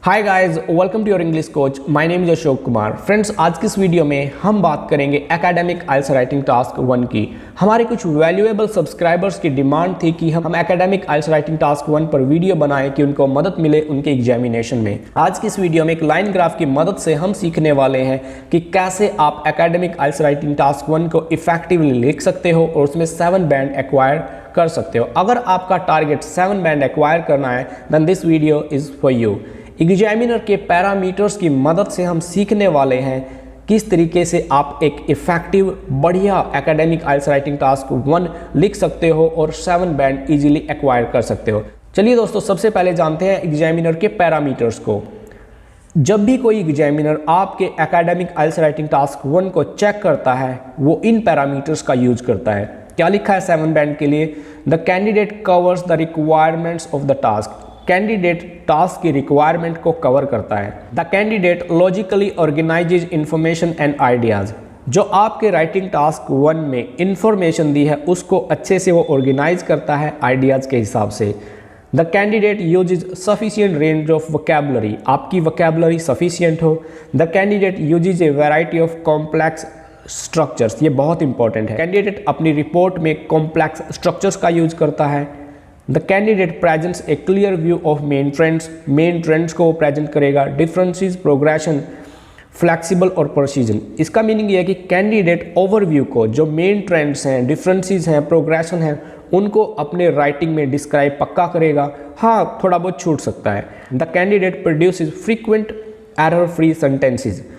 Hi guys, welcome to your English coach. My name is Ashok Kumar. Friends, आज की इस video में हम बात करेंगे एकेडमिक आइल्स राइटिंग टास्क 1 की। हमारे कुछ वैल्यूएबल सब्सक्राइबर्स की डिमांड थी कि हम एकेडमिक आइल्स राइटिंग टास्क 1 पर वीडियो बनाएं कि उनको मदद मिले उनके एग्जामिनेशन में। आज की इस वीडियो में एक लाइन ग्राफ की मदद से हम सीखने वाले हैं कि कैसे आप एकेडमिक आइल्स राइटिंग टास्क 1 को इफेक्टिवली लिख सकते हो और उसमें 7 बैंड एक्वायर कर सकते हो। अगर आपका टारगेट 7 बैंड एक्वायर करना है then this video is for you. Examiner के पैरामीटर्स की मदद से हम सीखने वाले हैं किस तरीके से आप एक इफेक्टिव बढ़िया एकेडमिक आइल्स राइटिंग टास्क 1 लिख सकते हो और 7 बैंड इजीली एक्वायर कर सकते हो। चलिए दोस्तों, सबसे पहले जानते हैं एग्जामिनर के पैरामीटर्स को। जब भी कोई एग्जामिनर आपके एकेडमिक आइल्स राइटिंग टास्क 1 को चेक करता है वो इन पैरामीटर्स का यूज करता है। क्या लिखा है 7 बैंड के लिए? The candidate covers the requirements of the task. Candidate task की रिक्वायरमेंट को कवर करता है। The candidate logically organises information and ideas. जो आपके राइटिंग टास्क 1 में इंफॉर्मेशन दी है उसको अच्छे से वो ऑर्गेनाइज करता है आइडियाज के हिसाब से। The candidate uses sufficient range of vocabulary. आपकी वोकैबुलरी सफिशियंट हो। The candidate uses a variety of complex structures. ये बहुत इंपॉर्टेंट है। कैंडिडेट अपनी रिपोर्ट में कॉम्प्लेक्स स्ट्रक्चर्स का यूज करता है। The candidate presents A clear view of main trends को प्रेजेंट करेगा। डिफरेंसेस, प्रोग्रेशन, फ्लेक्सिबल और प्रोसीजन। इसका मीनिंग ये है कि कैंडिडेट ओवरव्यू को, जो मेन ट्रेंड्स हैं, डिफरेंसेस हैं, प्रोग्रेशन है, उनको अपने राइटिंग में डिस्क्राइब पक्का करेगा। हाँ, थोड़ा बहुत छूट सकता है। The candidate produces frequent error free sentences.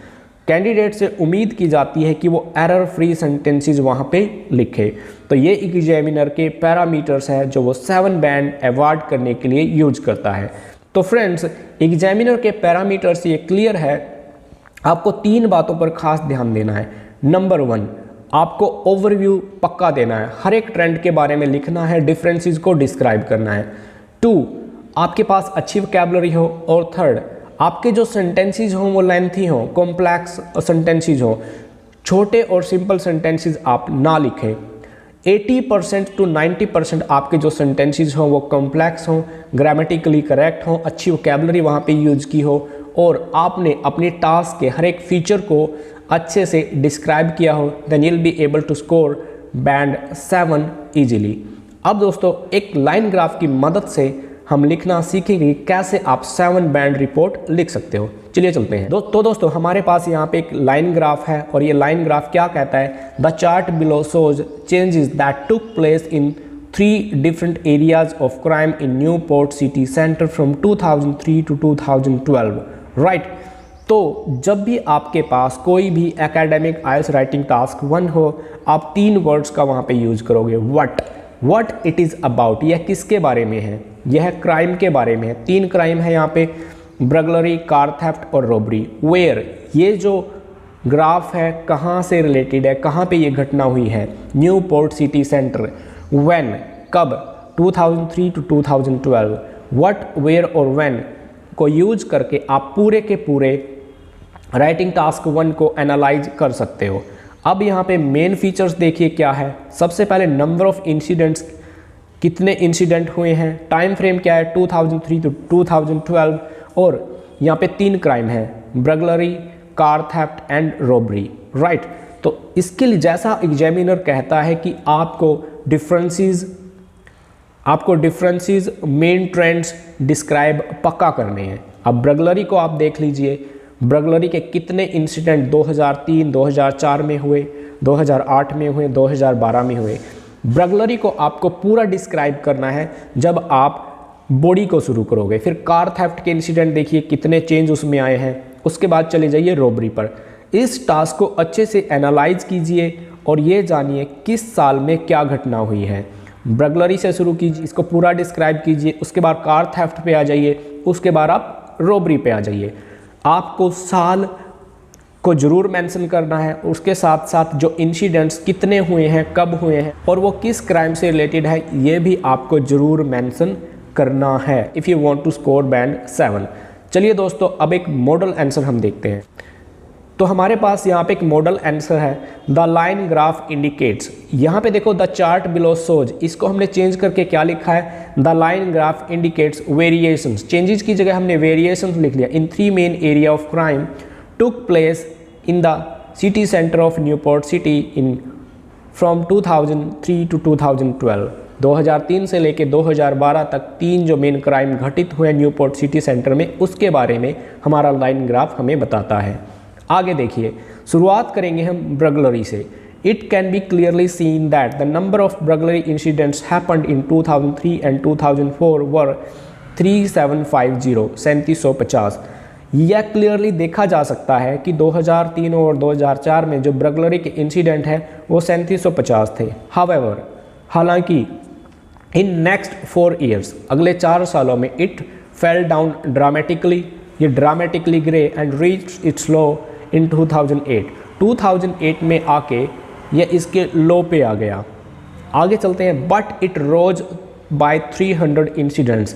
Candidate से उम्मीद की जाती है कि वो एरर फ्री सेंटेंसेस वहाँ पे लिखे। तो ये एग्जामिनर के पैरामीटर्स हैं जो वो 7 बैंड अवार्ड करने के लिए यूज करता है। तो फ्रेंड्स, एग्जामिनर के पैरामीटर्स ये क्लियर है। आपको 3 बातों पर खास ध्यान देना है। नंबर 1, आपको ओवरव्यू पक्का देना है, हर एक ट्रेंड के बारे में लिखना है, डिफरेंसेस को डिस्क्राइब करना है। 2, आपके पास अच्छी वोकैबुलरी हो। और 3, आपके जो सेंटेंसेस हों वो लेंथी हों, कॉम्प्लेक्स सेंटेंसेस हों। छोटे और सिंपल सेंटेंसेस आप ना लिखें। 80% to 90% आपके जो सेंटेंसेस हों वो कॉम्प्लेक्स हों, ग्रामेटिकली करेक्ट हों, अच्छी वोकैबुलरी वहाँ पे यूज की हो और आपने अपने टास्क के हर एक फीचर को अच्छे से डिस्क्राइब किया हो। Then you will be able to score band 7 easily. अब दोस्तों, एक लाइन ग्राफ की मदद से हम लिखना सीखेंगे कैसे आप 7 बैंड रिपोर्ट लिख सकते हो। चलिए चलते हैं। तो दोस्तों, हमारे पास यहाँ पे एक लाइन ग्राफ है और ये लाइन ग्राफ क्या कहता है? The chart below shows changes that took place in 3 different areas of crime in Newport city centre from 2003 to 2012। Right. तो जब भी आपके पास कोई भी एकेडमिक आइल्स राइटिंग टास्क 1 हो, आप 3 वर्ड्स का वहाँ पे यूज करोगे। What it is about. यह किसके बारे में है? यह क्राइम के बारे में है। 3 क्राइम है यहाँ पे, ब्रगलरी, कार थेफ्ट और रॉबरी। वेयर, ये जो ग्राफ है कहाँ से रिलेटेड है, कहाँ पे ये घटना हुई है? Newport city centre. व्हेन, कब? 2003 to 2012। व्हाट, वेयर और व्हेन को यूज करके आप पूरे के पूरे राइटिंग टास्क 1 को एनालाइज कर सकते हो। अब यहाँ पे मेन फीचर्स देखिए क्या है। सबसे पहले नंबर ऑफ इंसिडेंट्स, कितने इंसिडेंट हुए हैं। टाइम फ्रेम क्या है? 2003 to 2012। और यहाँ पे 3 क्राइम है, burglary, car theft and robbery. Right. तो इसके लिए जैसा एग्जामिनर कहता है कि आपको डिफरेंसेस, मेन ट्रेंड्स डिस्क्राइब पक्का करने हैं। अब ब्रगलरी को आप देख लीजिए, ब्रगलरी के कितने इंसिडेंट 2003, 2004 में हुए, 2008 में हुए, 2012 में हुए। ब्रगलरी को आपको पूरा डिस्क्राइब करना है जब आप बॉडी को शुरू करोगे। फिर कार थेफ्ट के इंसिडेंट देखिए कितने चेंज उसमें आए हैं। उसके बाद चले जाइए रॉबरी पर। इस टास्क को अच्छे से एनालाइज कीजिए और ये जानिए किस साल में क्या घटना हुई है। ब्रगलरी से शुरू कीजिए, इसको पूरा डिस्क्राइब कीजिए। उसके बाद कार थेफ्ट पे आ जाइए, उसके बाद आप रॉबरी पे आ जाइए। आपको साल को जरूर मेंशन करना है, उसके साथ साथ जो इंसिडेंट्स कितने हुए हैं, कब हुए हैं और वो किस क्राइम से रिलेटेड है ये भी आपको जरूर मेंशन करना है if you want to score band 7। चलिए दोस्तों, अब एक मॉडल आंसर हम देखते हैं। तो हमारे पास यहाँ पे एक मॉडल आंसर है, द लाइन ग्राफ इंडिकेट्स। यहाँ पे देखो द चार्ट बिलो सोज, इसको हमने चेंज करके क्या लिखा है, the line graph indicates variations. Changes की जगह हमने वेरिएशंस लिख लिया। In 3 main area of crime took place in the city centre of Newport city in from 2003 to 2012। 2003 से लेके 2012 तक 3 जो मेन क्राइम घटित हुए न्यूपोर्ट सिटी सेंटर में, उसके बारे में हमारा लाइन ग्राफ हमें बताता है। आगे देखिए, शुरुआत करेंगे हम ब्रगलरी से। It can be clearly seen that the number of burglary incidents happened in 2003 and 2004 were 3750 3750। यह क्लियरली देखा जा सकता है कि 2003 और 2004 में जो ब्रगलरी के इंसिडेंट हैं वो 3750 थे। हावेवर, हालांकि इन नेक्स्ट 4 ईयर्स, अगले 4 सालों में, इट फेल डाउन ड्रामेटिकली, ये ड्रामेटिकली गिरे एंड रीच इट्स लो इन 2008। 2008 में आके ये इसके लो पे आ गया। आगे चलते हैं। But it rose by 300 incidents.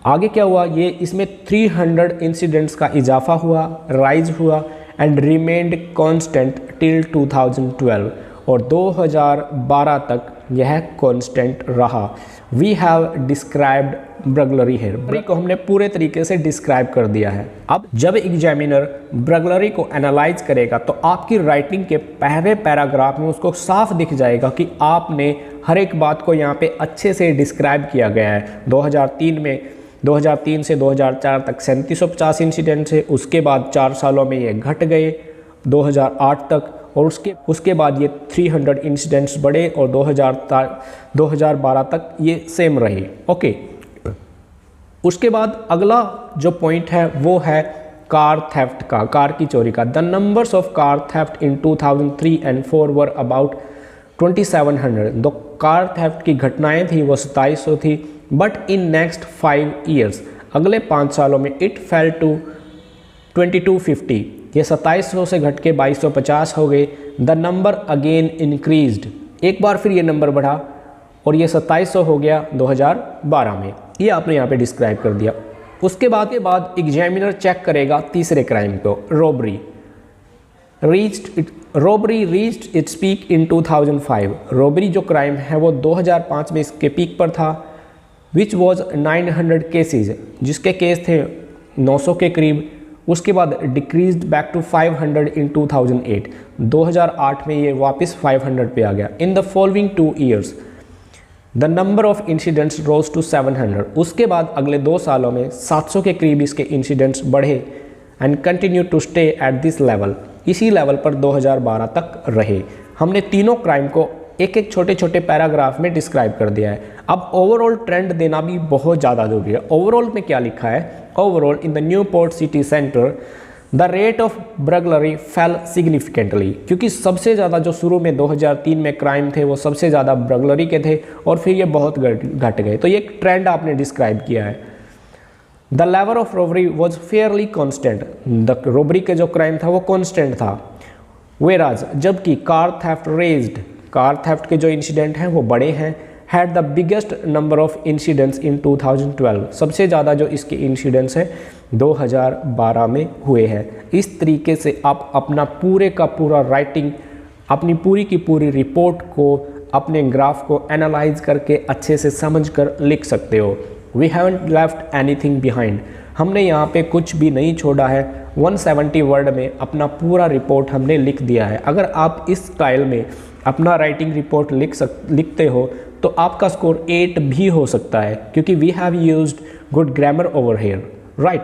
आगे क्या हुआ, ये इसमें 300 इंसिडेंट्स का इजाफा हुआ, राइज हुआ एंड रिमेन्ड कांस्टेंट टिल 2012, और 2012 तक यह कांस्टेंट रहा। वी हैव डिस्क्राइब्ड ब्रगलरी हेयर को हमने पूरे तरीके से डिस्क्राइब कर दिया है। अब जब एग्जामिनर ब्रगलरी को एनालाइज करेगा तो आपकी राइटिंग के पहले पैराग्राफ में उसको साफ दिख जाएगा कि आपने हर एक बात को यहाँ पे अच्छे से डिस्क्राइब किया गया है। 2003 से 2004 तक 3750 इंसिडेंट्स है, उसके बाद 4 सालों में ये घट गए 2008 तक, और उसके बाद ये 300 इंसिडेंट्स बढ़े और 2012 तक ये सेम रहे। ओके, उसके बाद अगला जो पॉइंट है वो है कार थेफ्ट का, कार की चोरी का। The numbers of car theft in 2003 and 4 were about 2700। दो कार थेफ्ट की घटनाएं थी वो 2700 थी। बट इन नेक्स्ट 5 ईयर्स, अगले 5 सालों में, इट फेल टू 2250। ये 2700 से घट के 2250 हो गए। द नंबर अगेन इंक्रीज्ड, एक बार फिर ये नंबर बढ़ा और ये 2700 हो गया 2012 में। ये आपने यहाँ पे डिस्क्राइब कर दिया। उसके बाद एग्जामिनर चेक करेगा तीसरे क्राइम को, robbery reached its peak in 2005। Robbery जो क्राइम है वो 2005 में इसके पीक पर था, विच वॉज 900 केसेज, जिसके केस थे 900 के करीब। उसके बाद डिक्रीज्ड बैक टू 500 इन 2008। 2008 में ये वापस 500 पे आ गया। In the following 2 years the number of incidents rose to 700। उसके बाद अगले 2 सालों में 700 के करीब इसके इंसिडेंट्स बढ़े and continue to stay at this level. इसी लेवल पर 2012 तक रहे। हमने तीनों क्राइम को एक एक छोटे छोटे पैराग्राफ में डिस्क्राइब कर दिया है। अब ओवरऑल ट्रेंड देना भी बहुत ज़्यादा जरूरी है। ओवरऑल में क्या लिखा है, overall in the Newport city centre the rate of burglary fell significantly, क्योंकि सबसे ज़्यादा जो शुरू में 2003 में क्राइम थे वो सबसे ज़्यादा ब्रगलरी के थे और फिर ये बहुत घट गए। तो ये एक ट्रेंड आपने डिस्क्राइब किया है। The level of robbery was Fairlie constant, the robbery के जो क्राइम था वो कॉन्स्टेंट था। वेराज, जबकि car theft raised, car theft के जो इंसिडेंट हैं वो बड़े हैं। Had the biggest number of incidents इन 2012, सबसे ज़्यादा जो इसके इंसिडेंट्स हैं 2012 में हुए हैं। इस तरीके से आप अपना पूरे का पूरा राइटिंग, अपनी पूरी की पूरी रिपोर्ट को, अपने ग्राफ को एनालाइज करके अच्छे से समझ कर लिख सकते हो। We haven't left anything behind, हमने यहाँ पे कुछ भी नहीं छोड़ा है। 170 वर्ड में अपना पूरा रिपोर्ट हमने लिख दिया है। अगर आप इस स्टाइल में अपना राइटिंग रिपोर्ट लिखते हो तो आपका स्कोर 8 भी हो सकता है, क्योंकि we have used good grammar over here, right.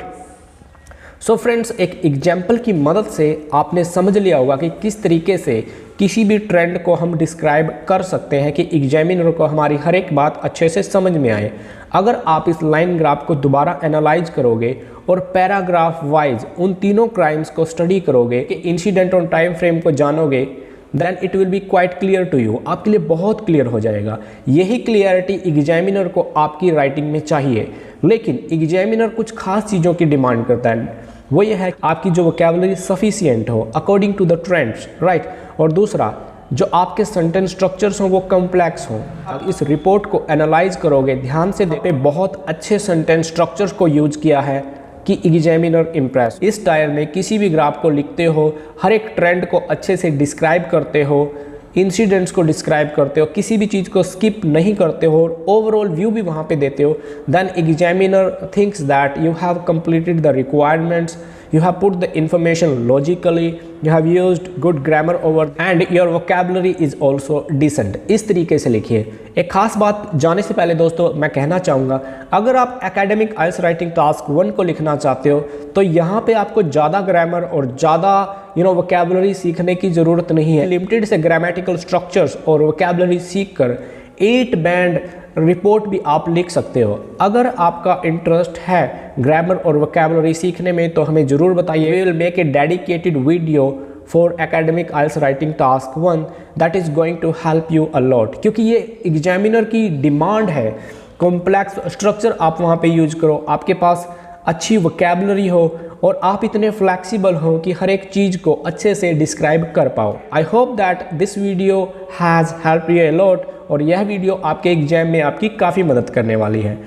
So friends, एक एग्जाम्पल की मदद से आपने समझ लिया होगा कि किस तरीके से किसी भी ट्रेंड को हम डिस्क्राइब कर सकते हैं कि एग्जामिनर को हमारी हर एक बात अच्छे से समझ में आए। अगर आप इस लाइन ग्राफ को दोबारा एनालाइज करोगे और पैराग्राफ वाइज उन तीनों क्राइम्स को स्टडी करोगे, कि इंसिडेंट और टाइम फ्रेम को जानोगे, then it will be quite clear to you, आपके लिए बहुत क्लियर हो जाएगा। यही क्लियरिटी एग्जामिनर को आपकी राइटिंग में चाहिए। लेकिन एग्जामिनर कुछ खास चीज़ों की डिमांड करता है, वो ये है कि आपकी जो वोकैबुलरी सफिशिएंट हो according to the trends, right. और दूसरा, जो आपके सेंटेंस स्ट्रक्चर्स हों वो कॉम्प्लेक्स हों। आप इस रिपोर्ट को एनालाइज करोगे, ध्यान से देखते, बहुत अच्छे सेंटेंस स्ट्रक्चर्स को यूज किया है, कि एग्जामिनर इम्प्रेस। इस टायर में किसी भी ग्राफ को लिखते हो, हर एक ट्रेंड को अच्छे से डिस्क्राइब करते हो, इंसिडेंट्स को डिस्क्राइब करते हो, किसी भी चीज़ को स्किप नहीं करते हो, ओवरऑल व्यू भी वहाँ पे देते हो, then examiner thinks that you have completed the requirements, you have put the information logically, you have used good grammar over and your vocabulary is also decent। इस तरीके से लिखिए। एक खास बात जाने से पहले दोस्तों मैं कहना चाहूँगा, अगर आप एकेडमिक आइल्स राइटिंग टास्क 1 को लिखना चाहते हो तो यहाँ पे आपको ज़्यादा ग्रामर और ज़्यादा वोकैबुलरी सीखने की ज़रूरत नहीं है। लिमिटेड से ग्रामेटिकल स्ट्रक्चर्स और वोकैबुलरी सीख कर 8 बैंड रिपोर्ट भी आप लिख सकते हो। अगर आपका इंटरेस्ट है ग्रामर और वोकैबुलरी सीखने में तो हमें ज़रूर बताइए। We will make a dedicated video for academic IELTS writing task 1 that is going to help you a lot, क्योंकि ये एग्जामिनर की डिमांड है। कॉम्प्लेक्स स्ट्रक्चर आप वहाँ पे यूज करो, आपके पास अच्छी वोकैबुलरी हो और आप इतने फ्लैक्सिबल हो कि हर एक चीज़ को अच्छे से डिस्क्राइब कर पाओ। I hope that this video has help you a lot और यह वीडियो आपके एग्जाम में आपकी काफ़ी मदद करने वाली है।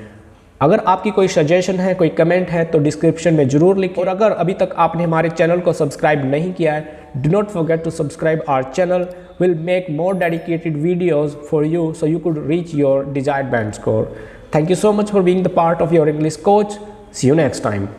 अगर आपकी कोई सजेशन है, कोई कमेंट है तो डिस्क्रिप्शन में ज़रूर लिखें। और अगर अभी तक आपने हमारे चैनल को सब्सक्राइब नहीं किया है, do not forget to subscribe our channel. Will make more dedicated videos for you so you could reach your desired band score. Thank you so much for being the part of your English coach. See you next time.